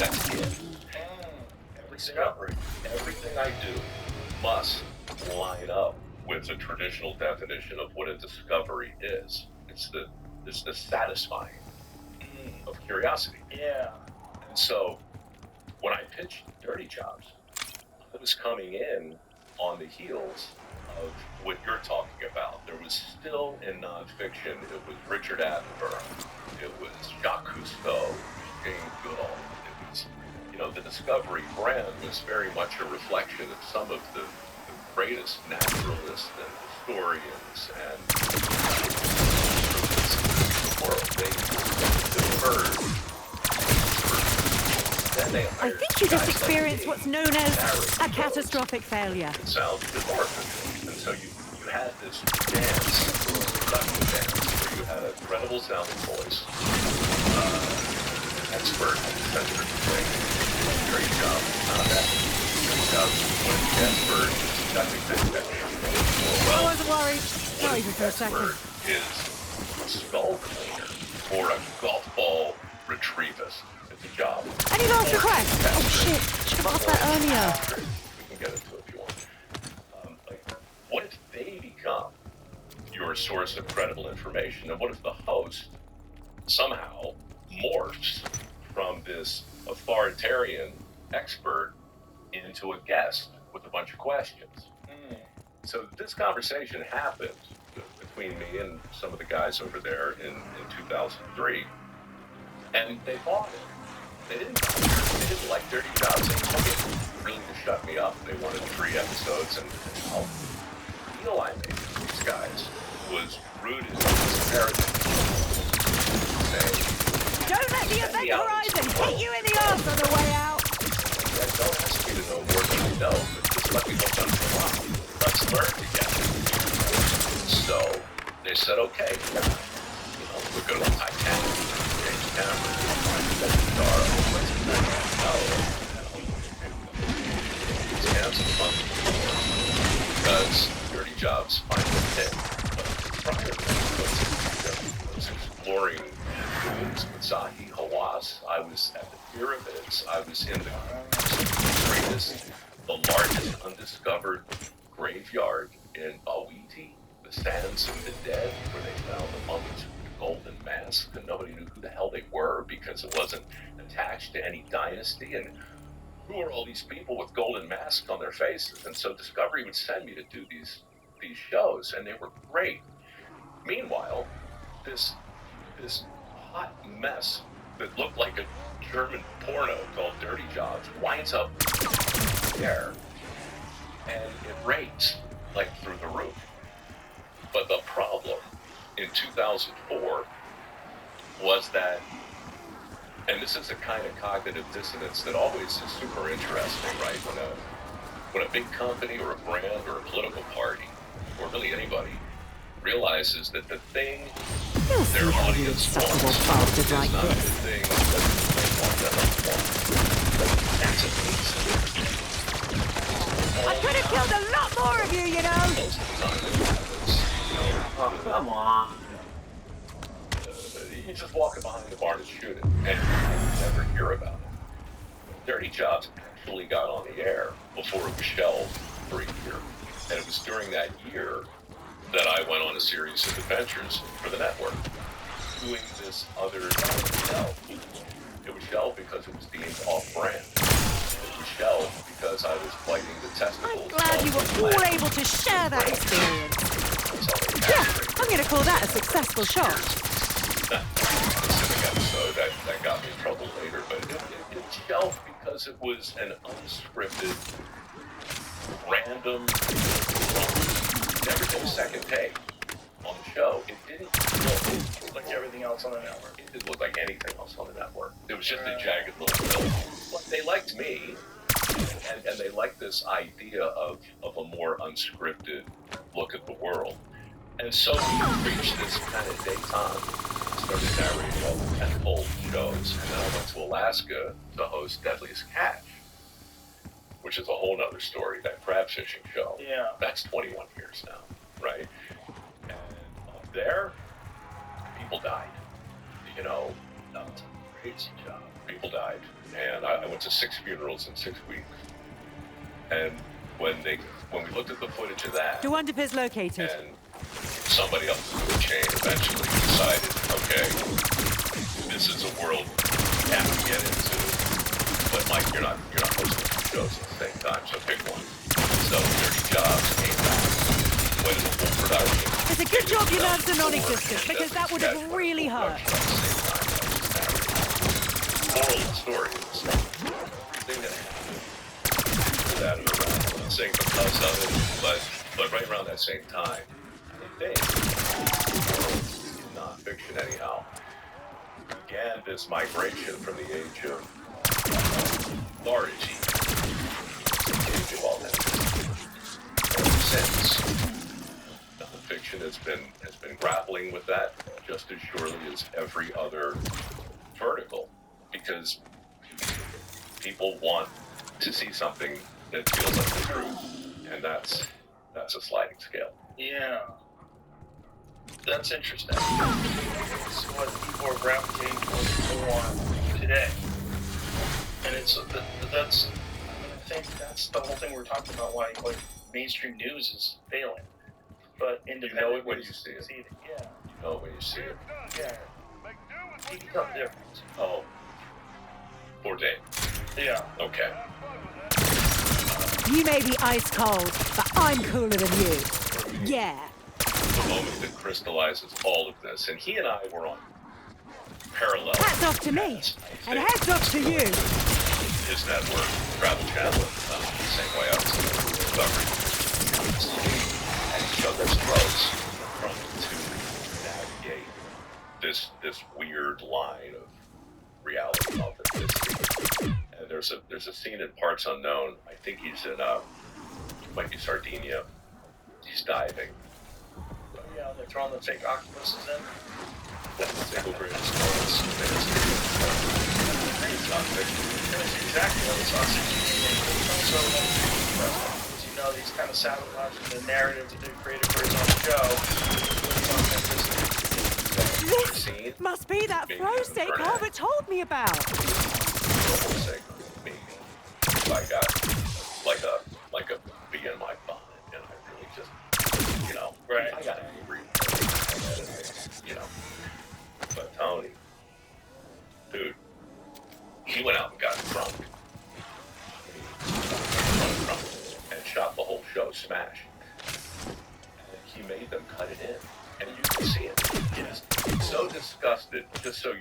That's it. Every discovery, everything I do must line up with the traditional definition of what a discovery is. It's the satisfying of curiosity. Yeah. And so when I pitched Dirty Jobs, I was coming in on the heels of what you're talking about. There was still in nonfiction, it was Richard Attenborough, it was Jacques Cousteau, Jane Goodall. It was, the Discovery brand was very much a reflection of some of the greatest naturalists and historians and the world. They deferred. I think you just experienced what's known as a catastrophic failure. It sounds remarkable. And so you had this dance, production dance, where you had a credible sounding voice, an expert in censored thing, great job. Great job. When the expert is conducting that I wasn't worried. Not even for a second. Is a skull cleaner or a golf ball retrievist. It's a job. Any last requests? Oh shit, should have asked that earlier. We can get into it if you want. What if they become your source of credible information? And what if the host somehow morphs from this authoritarian expert into a guest with a bunch of questions? So this conversation happened between me and some of the guys over there in 2003, and they bought it. They didn't like Dirty Jobs. They took it to shut me up. They wanted 3 episodes, and the deal I made with these guys was rooted in this narrative. Don't let the event horizon hit you in the arse on the way out. And don't ask me to know more than you know, but just let me know something wrong. Let's learn together. So they said, okay, we'll go to the Titanic, James Cameron, because Dirty Jobs finally hit. But prior to that, I was exploring dunes with Zahi Hawass. I was at the pyramids. I was in the largest undiscovered graveyard in Bawiti, the sands of the dead, where they found the mummies with the golden mask, and nobody knew who the hell they were because it wasn't attached to any dynasty. And who are all these people with golden masks on their faces? And so Discovery would send me to do these shows, and they were great. Meanwhile, this hot mess that looked like a German porno called Dirty Jobs winds up there, and it rates like through the roof. But the problem in 2004 was that, and this is a kind of cognitive dissonance that always is super interesting, right? When a big company or a brand or a political party, or really anybody, realizes that the thing their audience wants is like not this. the thing that they want them to want. That's amazing. I could have killed a lot more of you, you know. Most of the time it happens, Oh, come on. you just walk behind the barn and shoot it, and you never hear about it. Dirty Jobs actually got on the air before it was shelved for a year. And it was during that year that I went on a series of adventures for the network, doing this other show. It was shelved because it was deemed off-brand. It was shelved because I was biting the testicles. I'm glad you were all able to share that experience. Yeah, I'm going to call that a successful shot. Specific episode that got me in trouble later, but it shelved because it was an unscripted, random, everything second take on the show. It didn't look Like everything else on the network. It didn't look like anything else on the network. It was just a jagged little film. But they liked me, and they liked this idea of a more unscripted look at the world. And so we reached this kind of daytime, started narrating all the tentpole shows, and then I went to Alaska to host Deadliest Catch, which is a whole nother story, that crab fishing show. Yeah. That's 21 years now, right? And up there, people died. Great job. People died. And I I went to 6 funerals in 6 weeks, and when we looked at the footage of that, Duwandip located. and somebody else in the chain eventually decided, okay, this is a world we have to get into, but Mike, you're not hosting 2 shows at the same time, so pick one. So Dirty Jobs came back, went into full production. It's a good job you learned the non-existent, because that would have really hurt. Moral of the story is everything that happened that around, I'm not saying because of it, but right around that same time, I think, non-fiction anyhow, began this migration from the age of authority to the age of authenticity. Ever since, non-fiction has been grappling with that just as surely as every other vertical, because people want to see something that feels like the truth, and that's a sliding scale. Yeah. That's interesting. It's what people are gravitating towards more today. And that's, I think that's the whole thing we're talking about, why like mainstream news is failing. But independent You know it when you see it. Yeah. You know it when you see it. Yeah. You can tell the difference. Oh. Bourdain. Yeah. Okay. You may be ice cold, but I'm cooler than you. Yeah. The moment that crystallizes all of this, and he and I were on parallel. Hats off to me, and hats off to you. His network, Travel Channel, the same way I was discovering and each other's throats trying to navigate this weird line of reality and authenticity. And there's a scene in Parts Unknown. I think he's in might be Sardinia. He's diving. Yeah, they're throwing the fake octopuses in. That's the single greatest moments. It's not fiction. That's exactly what it's on 16. Also, you know, he's kind of sabotaging the narrative that they created for his own show. This must be that throw steak Harvard told me about. Maybe. I got like a bee in my bonnet, and I really just, you know, right. I got angry, you know. But Tony, dude, he went out and got drunk. And shot the whole show smash. And he made them cut it in. And you can see it. Yes. So disgusted, just so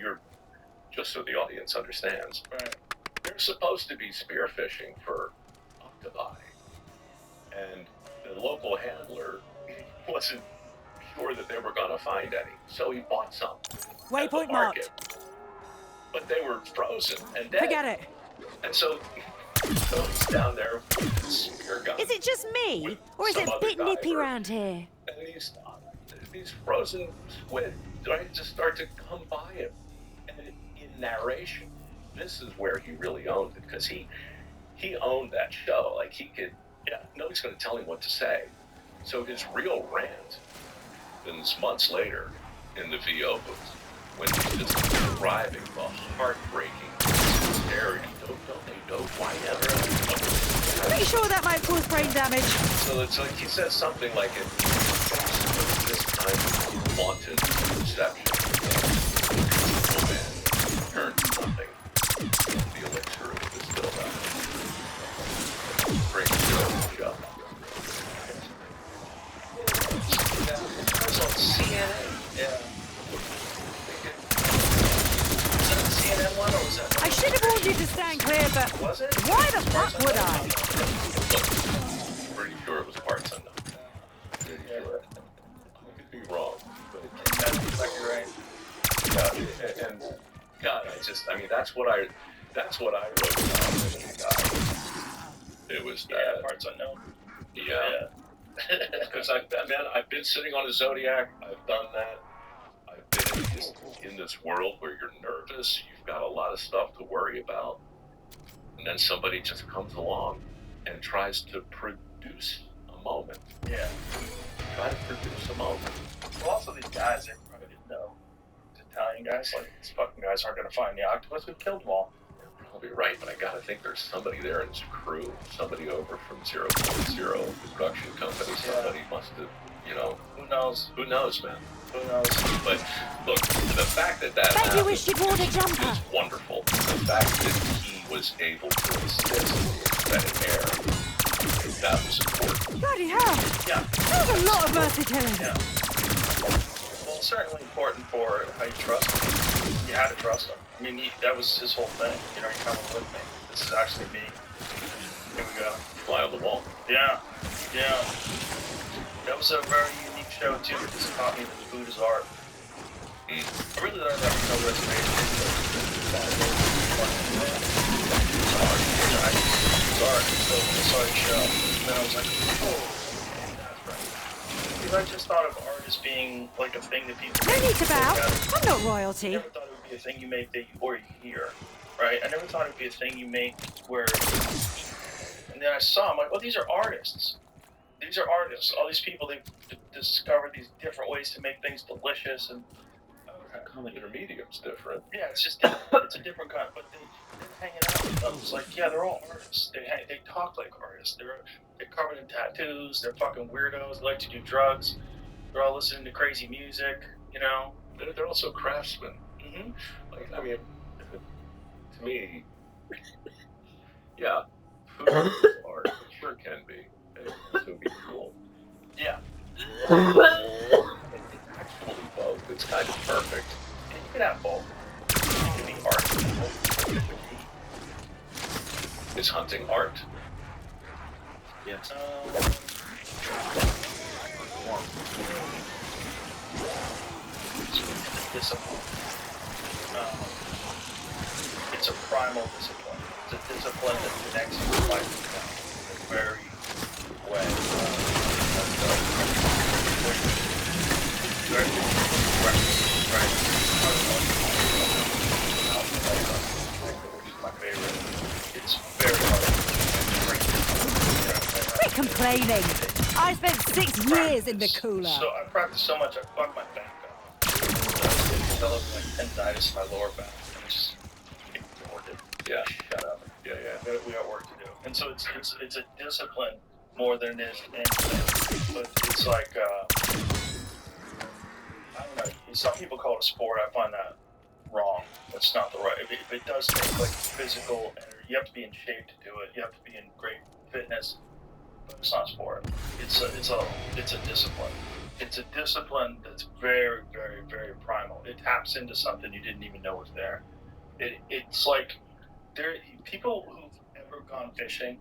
the audience understands. Right. They're supposed to be spearfishing for octopi. And the local handler wasn't sure that they were going to find any. So he bought some. Waypoint marked. But they were frozen and dead. Forget it. And so he's down there with his spear gun. Is it just me, or is it a bit nippy round here? And these frozen squid just start to come by him. And in narration, this is where he really owned it, because he owned that show. Like, he could, nobody's going to tell him what to say. So his real rant comes months later in the VO booth, when he's just describing the heartbreaking hysteria. Don't they know why ever? Pretty sure that might cause brain damage. So it's like he says something like it. This kind of wanted deception. Oh man, turned to nothing. The elixir of this build-up. Bring the show. It was on CNN. Yeah. Was that the CNN one, or was that? I should have warned you to stand clear, but Was it? why the fuck would I? I'm pretty sure it was Parts Unknown. Pretty sure. I could be wrong, but That looks like you're right. and God, that's what I wrote down. It was that. Parts Unknown. Yeah. Because I've been sitting on a Zodiac. I've done that. I've been in this world where you're nervous. You've got a lot of stuff to worry about, and then somebody just comes along and tries to produce a moment. Yeah. Try to produce a moment. Well, also these guys, they probably didn't know. These Italian guys, like, these fucking guys aren't going to find the octopus. We killed them all. probably right, but I gotta think there's somebody there in his crew, somebody over from 0.0, the production company, somebody must have, you know. Who knows? Who knows, man? Who knows? But look, the fact that Bet happened you wish you'd worn a jumper. is wonderful. The fact that he was able to assist the extended air, that was important. Bloody hell. Yeah. That was a lot of mercy killing. Yeah. Well, it's certainly important for how you trust him. You had to trust him. I mean, that was his whole thing. You know, you're coming with me. This is actually me. Here we go. Fly on the wall. Yeah. Yeah. That was a very unique show, too, because it taught me that food is art. I really learned that from no reservation. It's art. So I saw the show. And then I was like, oh, that's right. Because I just thought of art as being like a thing that people... No need to bow. look at. I'm not I royalty. never thought it would be a thing you make that or you hear, right? I never thought it would be a thing you make where... And then I saw, I'm like, oh, these are artists. These are artists. All these people, they've discovered these different ways to make things delicious and... Intermediate's different. Yeah, it's just different. It's a different kind. But they're hanging out with them. It's like, yeah, they're all artists. They talk like artists. They're covered in tattoos. They're fucking weirdos. They like to do drugs. They're all listening to crazy music. You know. They're also craftsmen. Mm-hmm. Like, I mean, to me, yeah, food is art. It sure can be. It would be cool. Yeah. Actually, both. It's kind of perfect. And you can have both. You can be art. Is hunting art? Yes. It's a discipline. It's a primal discipline. It's a discipline that connects you to life in a very way. My favorite. It's very hard. Quit complaining. I spent 6 years in the cooler. So I practiced so much I fucked my back up. I developed like tendinitis in my lower back. And I just ignored it. Yeah. Shut up. Yeah. We got work to do. And so it's a discipline more than it is anything. But it's like I don't know. Some people call it a sport. I find that wrong. That's not the right. It does take like physical energy. You have to be in shape to do it. You have to be in great fitness. But it's not a sport. It's a discipline. It's a discipline that's very, very, very primal. It taps into something you didn't even know was there. It's like people who've ever gone fishing.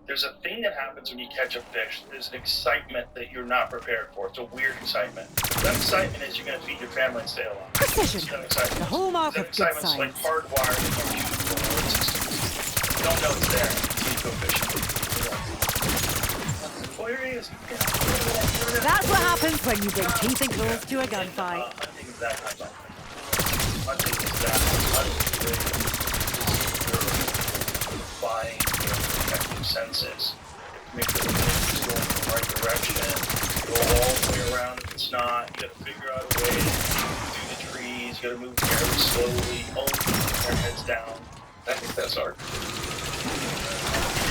There's a thing that happens when you catch a fish. There's an excitement that you're not prepared for. It's a weird excitement. That excitement is you're going to feed your family and stay alive. Precision. That excitement. The hallmark That of good excitement's like science. hardwired in your systems. You don't know it's there until you go fishing. Well, here he is. That's what happens when you bring teeth and claws to a gunfight. Hunting is that kind of hunting is that hunting buying protective senses. Make sure the things go in the right direction. Go all the way around if it's not. You gotta figure out a way through the trees. You gotta move very slowly. Only keep their heads down. I think that's art.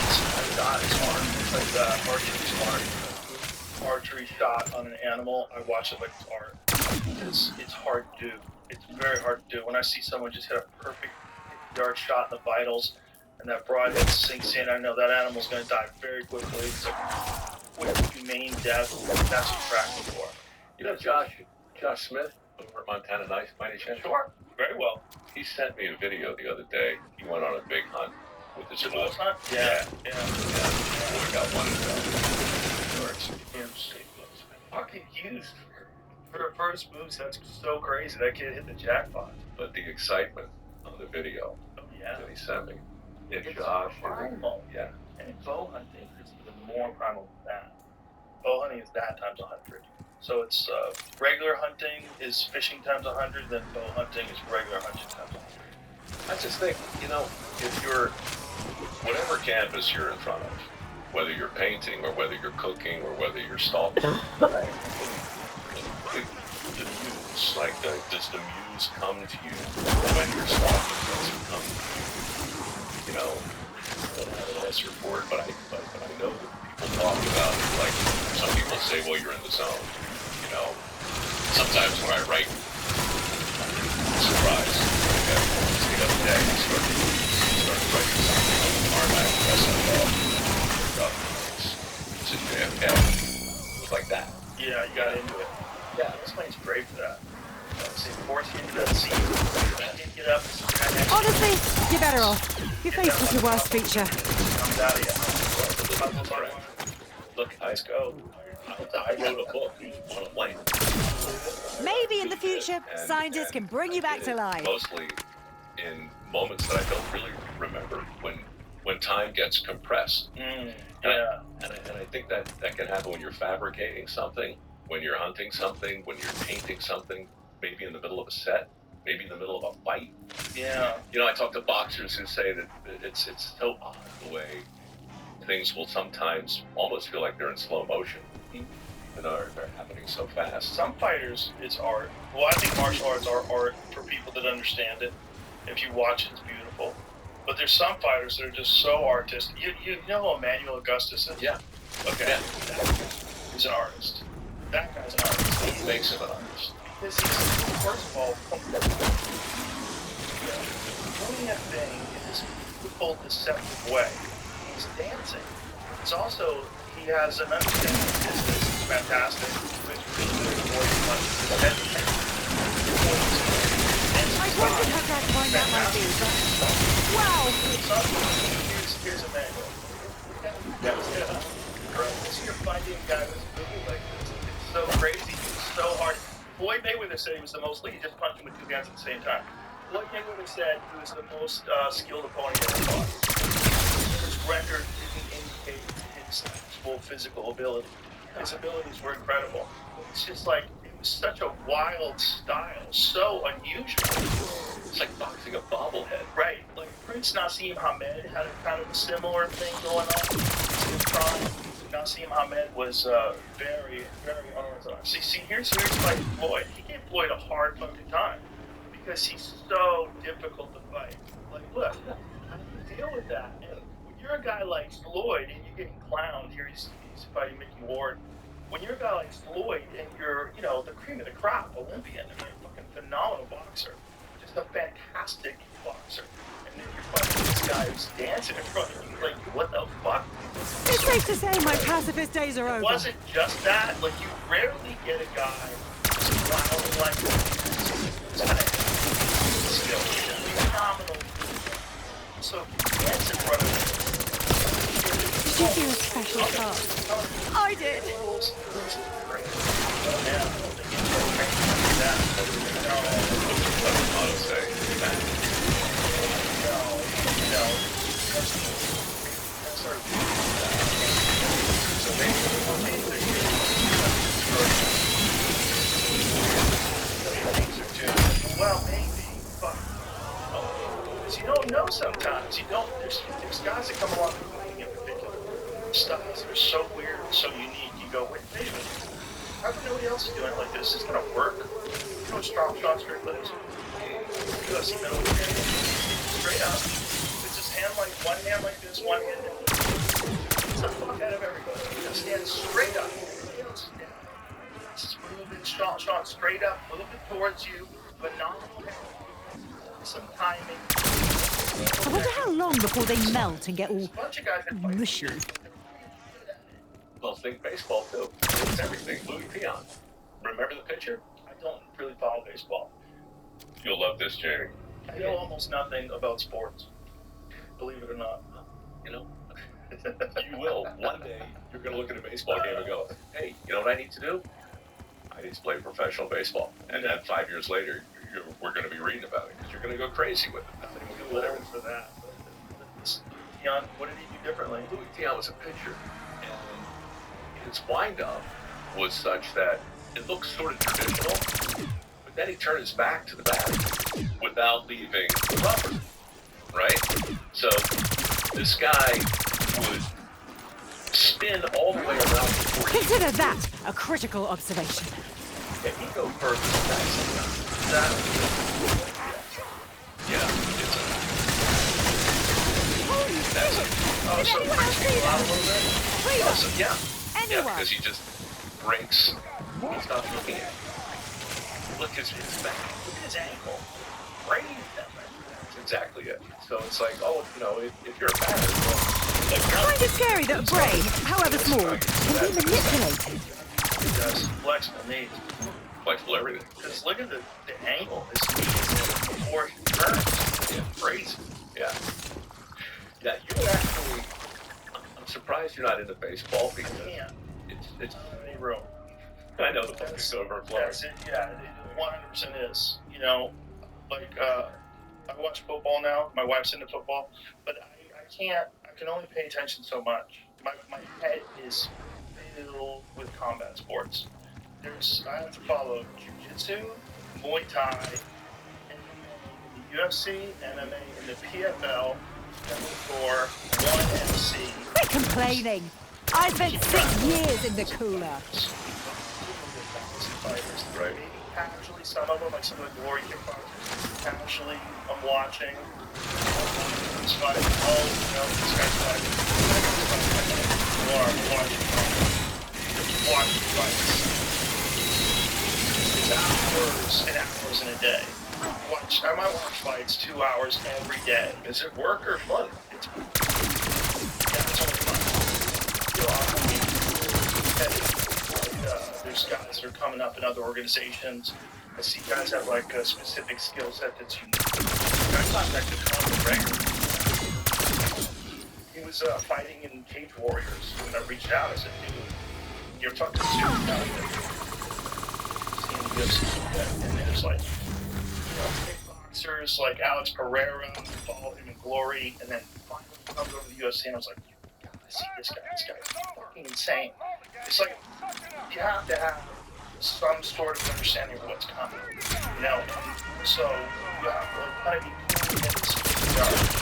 It's not as hard. It's like archery's hard. Archery shot on an animal, I watch it like it's art. Because it's hard to do. It's very hard to do. When I see someone just hit a perfect yard shot in the vitals, and that broadhead sinks in, I know that animal's going to die very quickly. It's a quick, humane death. That's what tracking for. You know, Josh Smith over at Montana Knife, by any chance? Sure, very well. He sent me a video the other day. He went on a big hunt with his boy. Hunt? Yeah. We got one of them. Fucking used for first moves. That's so crazy. That kid hit the jackpot. But the excitement on the video Oh yeah. that he sent me. It's Josh. primal. Yeah. And bow hunting is even more primal than that. Bow hunting is that times 100. So it's regular hunting is fishing times 100, then bow hunting is regular hunting times 100. I just think, you know, if you're, whatever canvas you're in front of, whether you're painting or whether you're cooking or whether you're stalking, the muse, like, does the muse come to you when you're stalking? Does it come to you? you know, I don't have an S report, but I know that people talk about it. Like some people say, well, you're in the zone. You know, sometimes when I write, I'm surprised. Okay, the other day, I started writing something on the Tarmac SFL. It's in JFK. It was like that. Yeah, you got into it. Yeah, this plane's great for that. It's forcing you into that seat. You can't get up. Honestly, you're better off. Your face was your worst feature. Comes out of you. Look, Let's go. I wrote a book on a plane. Maybe in the future, scientists can bring you back to life. Mostly in moments that I don't really remember when time gets compressed. Yeah. And I think that can happen when you're fabricating something, when you're hunting something, when you're painting something, maybe in the middle of a set, maybe in the middle of a fight. Yeah. You know, I talk to boxers who say that it's so odd the way things will sometimes almost feel like they're in slow motion. You know, they're happening so fast. Some fighters, it's art. Well, I think martial arts are art for people that understand it. If you watch it, it's beautiful. But there's some fighters that are just so artistic. You know who Emmanuel Augustus is? Yeah. Okay. Yeah. He's an artist. That guy's an artist. What makes him an artist? Because he's, first of all, doing a thing in this beautiful, deceptive way. He's dancing. It's also, he has an understanding of business. It's fantastic. It's really good at I wondered how gratifying that might be, but... Wow! Here's a manual. So you're finding a guy who's moving like this. It's so crazy. It's so hard. Floyd Mayweather said he was the most, he just punched him with two hands at the same time. Floyd Mayweather said he was the most skilled opponent he ever fought. His record didn't indicate his full physical ability. His abilities were incredible. It's just like, it was such a wild style, so unusual. It's like boxing a bobblehead. Right, like Prince Nassim Hamed had a kind of a similar thing going on. In prime, Nassim Hamed was very, very unorthodox. See, here's like Floyd. He gave Floyd a hard fucking time because he's so difficult to fight. Like, look, how do you deal with that? And when you're a guy like Floyd and you're getting clowned, here he's fighting Mickey Ward. When you're a guy like Floyd and you're, you know, the cream of the crop, Olympian, I mean, a fucking phenomenal boxer, just a fantastic boxer, and then you're fighting this guy who's dancing in front of you, like, what the fuck? It's safe to say my pacifist days are over. It wasn't just that, like, you rarely get a guy smiling like this kind of skill, phenomenal, so dance in front of you. Did you do a special class? I did. Well, maybe, but because you don't know sometimes. You don't. There's guys that come along with fighting in particular. Styles that are so weird and so unique. You go, wait a minute. How come nobody else is doing it like this? Is gonna work? You know what Sean Strickland is? UFC middleweight. Straight up. It's his hand like one hand like this, one hand like this. It's the fuck out of everybody. You gotta stand straight up. Just moving Sean straight up, moving towards you. Phenomenal. Some timing. I wonder how long before they melt and get all Bunch of guys that fight. mushy. Well, think baseball too. It's everything. Louis Pion. Remember the pitcher? I don't really follow baseball. You'll love this, Jerry. I know almost nothing about sports. Believe it or not. You know, you will. One day, you're going to look at a baseball game and go, hey, you know what I need to do? I need to play professional baseball. And then 5 years later, we're going to be reading about it because you're going to go crazy with it. Nothing we do whatever for that. Dion, what did he do differently? Louis Dion was a pitcher, and his wind-up was such that it looked sort of traditional, but then he turned his back to the bat without leaving the rubber, right? So this guy would spin all the way around before he... Consider that a critical observation. Yeah, he'd go further than that sometimes. Yeah, it's a... Did So anyone else freaks see people out a that? little bit. Cleaver! So, yeah. Yeah, Anyone? because he just breaks. He's not looking at it. Look at his back. Look at his ankle. Brain damage. That's exactly it. So it's like, oh, if you're a batter, well, like, Kind of scary that a brain, however small, can be manipulated. Yes, flexible knees. flexible everything. Because look at the angle. His knees before he turns. Yeah, crazy. Yeah. Yeah, you actually. I'm surprised you're not into baseball because Yeah. it's. Any room. I know the public's overflowing. That's it. Yeah, it 100% is. You know, like I watch football now. My wife's into football, but I can't. I can only pay attention so much. My head is filled with combat sports. I have to follow jiu-jitsu, Muay Thai, MMA in the UFC, MMA in the PFL, Bellator, ONE MC. Quit complaining. I spent 6 years in the cooler. Fighters, Right. maybe casually, some of them, like some of the glory kickboxers, casually, I'm watching. It's fighting, this guy's fighting. Or I'm watching fights. It's hours and hours in a day. I might watch fights 2 hours every day. Is it work or fun? It's only fun. There's guys that are coming up in other organizations. I see guys have like a specific skill set that's unique. I contacted Conor McGregor. He was fighting in Cage Warriors. When I reached out, I said, dude, you ever talk to this dude about it? And there's like, kickboxers like Alex Pereira, follow him in Glory, and then finally comes over to the UFC, and I was like, God, I see this guy. This guy's fucking insane. It's like, you have to have some sort of understanding of what's coming, So you have to kind of be putting in the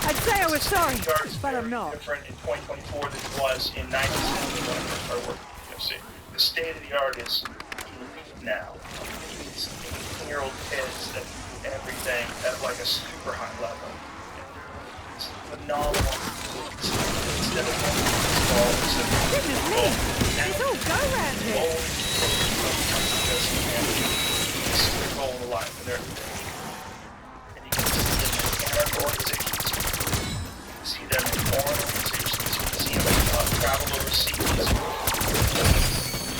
I'd say I was sorry, Yards but I'm very not. different in 2024 than it was in 97 when I first started working at the UFC. The state of the art is elite now. These 18-year-old kids that do everything at like a super high level. It's phenomenal. Instead of Goodness me, it's all go round here. Their goal in life, and you can see them in anarcho organizations, you can see them in foreign organizations, you can see them travel overseas.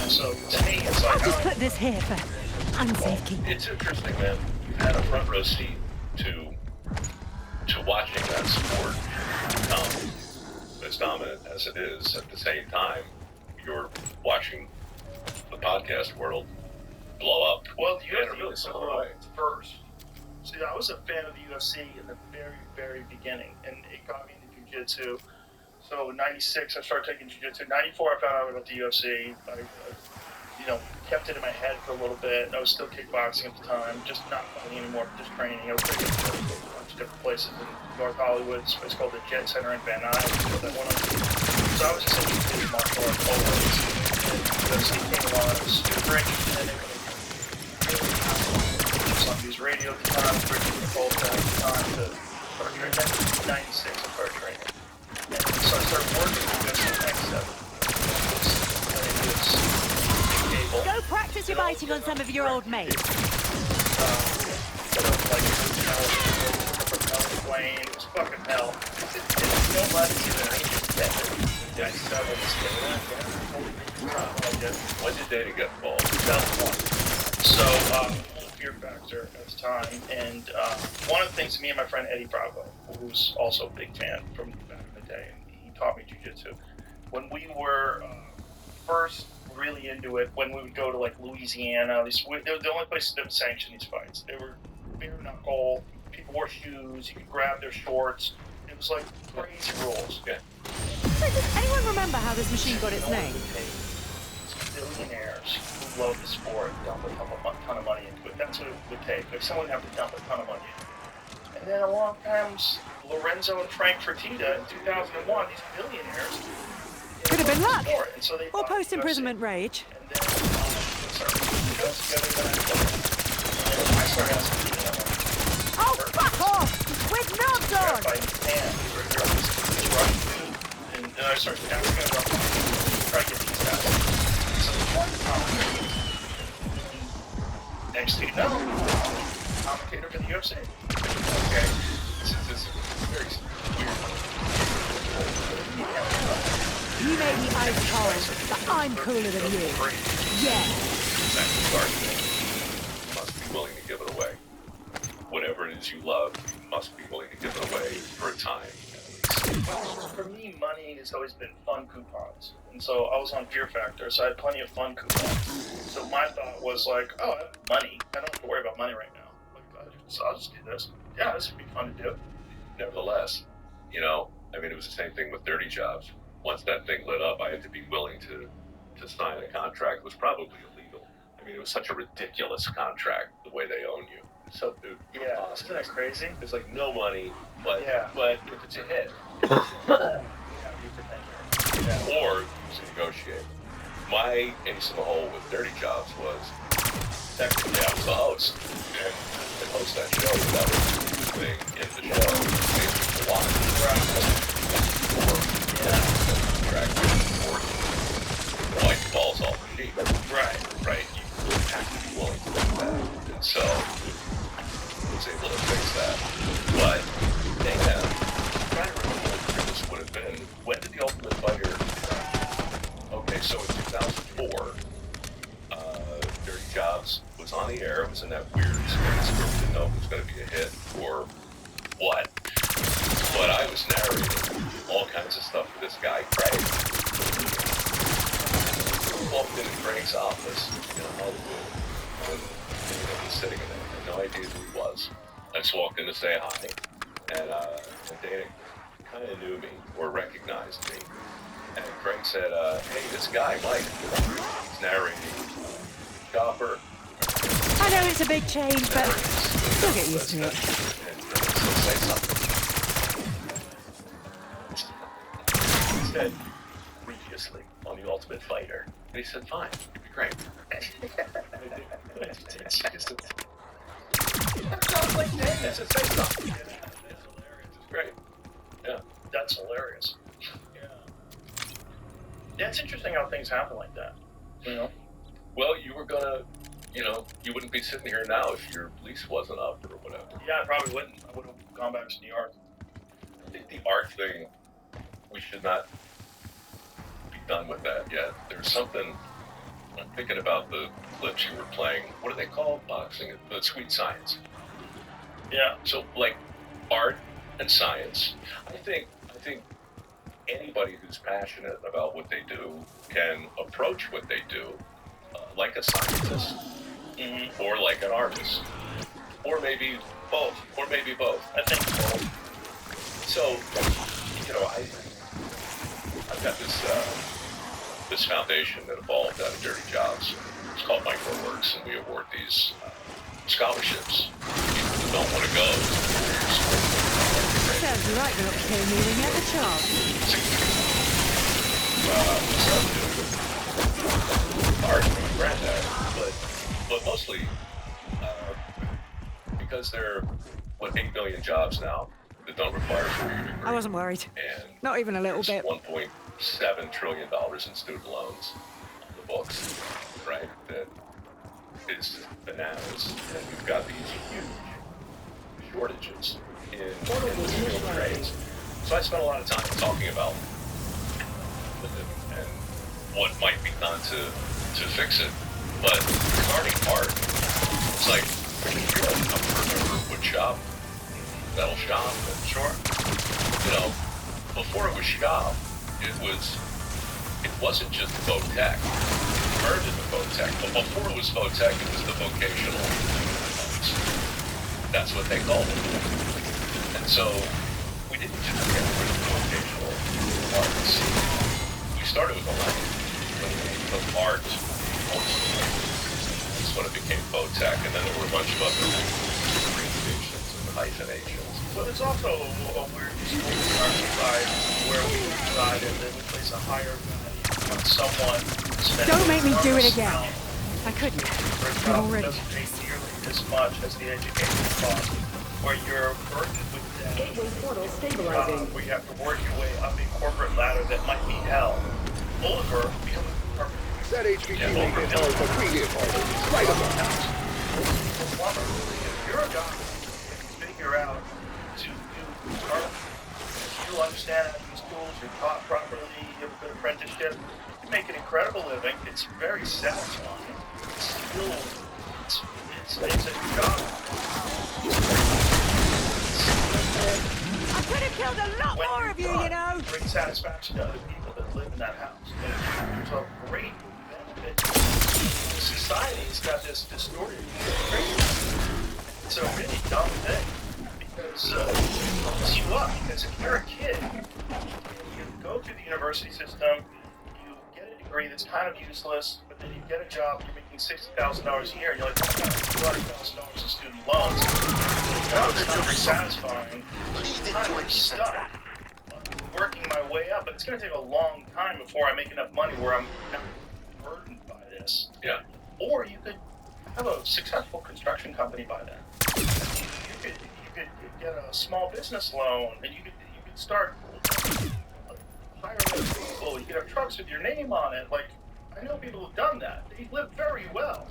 And so to me, it's I'll like, just put this here for unsafekeeping. It's interesting, man. You've had a front row seat to watching that sport become as dominant as it is. At the same time, you're watching the podcast world blow up. well, the in a UFC really was similar way. first. See, I was a fan of the UFC in the very, very beginning, and it got me into jiu-jitsu. So in 96, I started taking jiu-jitsu. 94, I found out about the UFC. I kept it in my head for a little bit. I was still kickboxing at the time, just not fighting anymore, just training. I was training a bunch of different places in North Hollywood. It's a place called the Jet Center in Van Nuys. So I was just interested in martial arts always. And the UFC came along, I was super interested in it. It was on news radio at the time, Richard Nicole at the time to start training. In 96, I started training. And so I started working with UFC in 97. Go practice your biting on some of your old mates. Plane, it was fucking hell. When did Dana get involved? 2001. So, Fear Factor at the time, and one of the things, me and my friend Eddie Bravo, who's also a big fan from back in the day, and he taught me jiu-jitsu. When we were first really into it, when we would go to like Louisiana, they were the only places that would sanction these fights. They were bare knuckle, people wore shoes, you could grab their shorts. It was like crazy rules. Yeah. Does anyone remember how this machine got its name? These billionaires who love the sport dump a ton of money into it. That's what it would take. Like someone would have to dump a ton of money into it. And then along comes Lorenzo and Frank Fertitta in 2001. These billionaires Could have been luck. And so they Or bought post-imprisonment UFC. rage. And then I started asking them. Oh, fuck off! With knobs on! By Japan, we were here on this Russian dude, and sorry. Now we're gonna try to get these guys. So one next thing you know, commentator for the UFC. Okay. This is very weird. You may be ice cold, but I'm cooler than you. Yeah. You must be willing to give it away. Whatever it is you love, you must be willing to give it away for a time. For me, money has always been fun coupons. And so I was on Fear Factor, so I had plenty of fun coupons. So my thought was like, oh, I have money. I don't have to worry about money right now. Like, so I'll just do this. Yeah, this would be fun to do. Nevertheless, you know, I mean, it was the same thing with Dirty Jobs. Once that thing lit up, I had to be willing to sign a contract. It was probably illegal. I mean, it was such a ridiculous contract, the way they own you. So, dude, Yeah, awesome. isn't that crazy? It's like no money, but Yeah. but if it's a hit, Yeah. or to negotiate. My ace in the hole with Dirty Jobs was technically I was the host, and the host that show, that was the thing in the show, basically watch. White balls all the sheep. Right. You have to be willing to do that. And so I was able to fix that. But damn, I'm trying to remember what this would have been. When did the Ultimate Fighter? Okay, so in 2004, Dirty Jobs was on the air. It was in that weird space where we didn't know if it was going to be a hit or what. But I was narrating all kinds of stuff for this guy, Craig. I walked into Craig's office in Hollywood, and he was sitting in there. I had no idea who he was. I just walked in to say hi, and Dana kind of knew me or recognized me. And Craig said, hey, this guy, Mike, he's narrating Chopper. I know it's a big change, but you'll get used to it. And say something. He said, previously on The Ultimate Fighter. And he said, fine, it'd be great. That sounds like Dana. He said, say something. It's great. Yeah. That's hilarious. Yeah, it's interesting how things happen like that. You know? Well, you were gonna, you wouldn't be sitting here now if your lease wasn't up or whatever. Yeah, I probably wouldn't. I would have gone back to New York. I think the art thing, we should not be done with that yet. There's something, I'm thinking about the clips you were playing. What do they call boxing? The Sweet Science. Yeah. So, like, art and science. I think anybody who's passionate about what they do can approach what they do like a scientist, or like an artist, or maybe both, I think both. So, I've got this foundation that evolved out of Dirty Jobs. It's called MicroWorks, and we award these scholarships to people who don't want to go. Sounds like you're up here moving at the chance. Art and granddad, but mostly because there are 8 million jobs now that don't require a degree. I wasn't worried. And Not even a little bit. $1.7 trillion in student loans on the books, right? That is bananas, and we've got these huge shortages in skilled trades. So I spent a lot of time talking about and what might be done to fix it. But starting part, it's like, you're a wood shop, metal shop, and sure, before it was shop, it wasn't just Votech. It turned into Votech, but before it was Votech, it was the vocational arts. That's what they called it. And so, we didn't just get rid of vocational arts. We started with a line of art. That's when it became Votech, and then there were a bunch of other abbreviations and hyphenations. But there's also a weird distinction on our side where we decided that we place a higher value on someone spending Don't make me do it enormous again. amount I couldn't. for a I'm job that already. doesn't pay nearly as much as the education cost, where you're burdened with debt. Gateway portal stabilizing. Where you have to work your way up a corporate ladder that might be that HVG Yeah, may hit hard, but we hit hard. Right on the house. The plumber, if you're a guy and you figure out to do carpentry, you understand how to use tools, you're taught properly, you have a good apprenticeship, you make an incredible living. It's very satisfying. It's still, it's a job. I could have killed a lot When more of you, you know. Bring satisfaction to other people that live in that house. And there's a great benefit. Society's got this distorted view of crazy. It's a really dumb thing because it pumps you up. Because if you're a kid, you go through the university system, you get a degree that's kind of useless, but then you get a job, you're making $60,000 a year, and you're like, I got $200,000 in student loans. It's not very satisfying. I'm stuck working my way up, but it's going to take a long time before I make enough money where I'm not burdened by this. Yeah. Or you could have a successful construction company by then. You could get a small business loan, and you could start hiring other people. You could have trucks with your name on it. Like, I know people who've done that. They live very well.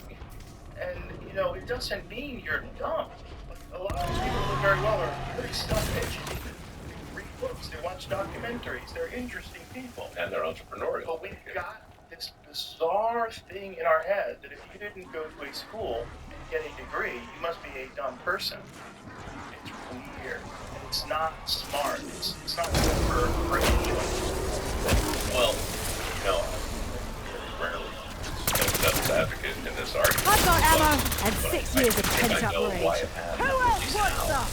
And, you know, it doesn't mean you're dumb. Like, a lot of these people who live very well are very self-educated. They read books, they watch documentaries, they're interesting people. And they're entrepreneurial. But we've got this bizarre thing in our head that if you didn't go to a school and get a degree, you must be a dumb person. It's weird. And it's not smart. It's not good for anyone. Well, you know, rarely devil's advocate in this argument. I've got ammo but and 6 years of I pent-up know why rage. it happened. Who else wants some?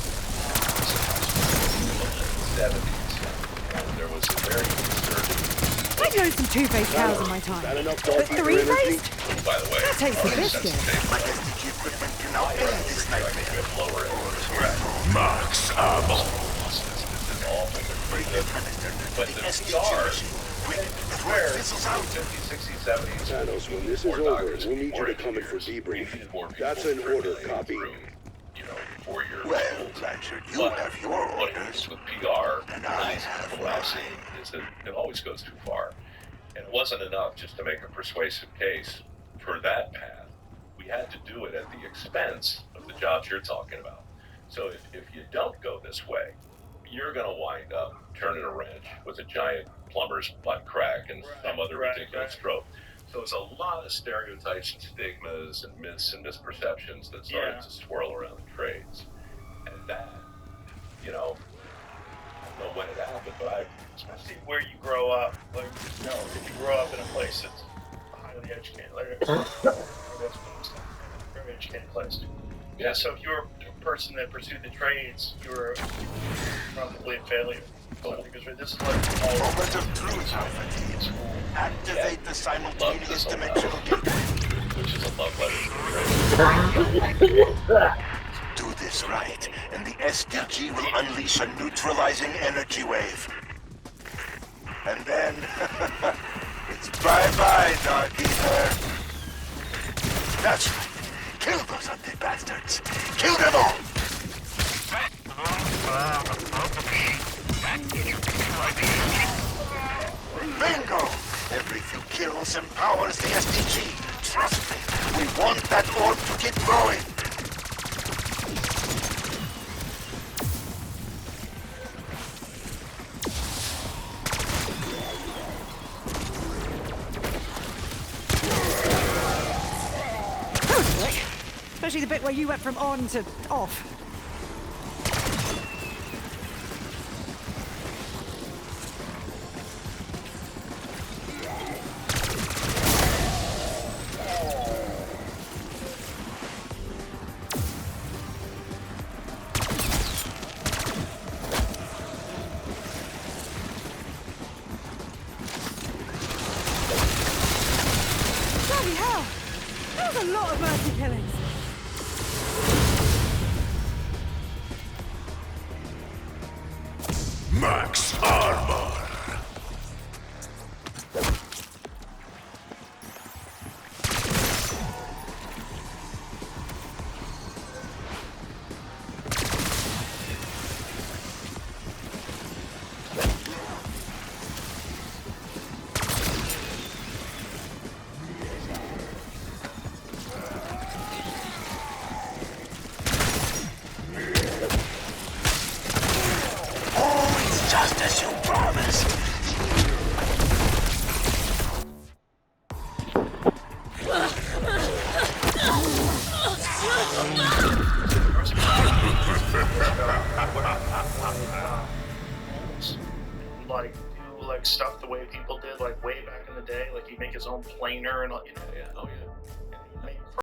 In the 70s, there was a very concerted. I've known some two-faced cows in my Is that time. enough But doggy for three-faced? By the way, That takes the biscuit. lower Max Ammo. But the PR, where 50s, 60s, 70s, Thanos, when this is over, we'll need you to come in for debrief. That's an order, copy. You know, 4-year Well, olds. Blanchard, you But have your what it orders. is with PR, And at I least have what I've mine. seen, is that it always goes too far. And it wasn't enough just to make a persuasive case for that path. We had to do it at the expense of the jobs you're talking about. So if you don't go this way, you're going to wind up turning a wrench with a giant plumber's butt crack and some other ridiculous trope. So it's a lot of stereotypes and stigmas and myths and misperceptions that started to swirl around the trades. And that, you know, I don't know when it happened, but Especially where you grow up. Like, you know, if you grow up in a place that's highly educated, like, that's a very educated place. Yeah, so if you're a person that pursued the trades, you're probably a failure. Because this is like all Moment of truth, Alpha. Activate the simultaneous dimensional gate. which is a love letter to the trade. Do this right, and the SDG will unleash a neutralizing energy wave. And then, it's bye-bye, Dark Ether. That's right. Kill those ugly bastards. Kill them all. Bingo! Every few kills empowers the SDG. Trust me, we want that orb to keep growing. That was quick. Especially the bit where you went from on to off. Bloody hell! That was a lot of mercy killings. Max Armor. Like do like stuff the way people did like way back in the day, like he'd make his own planer and all, you know. Yeah, oh yeah. I mean,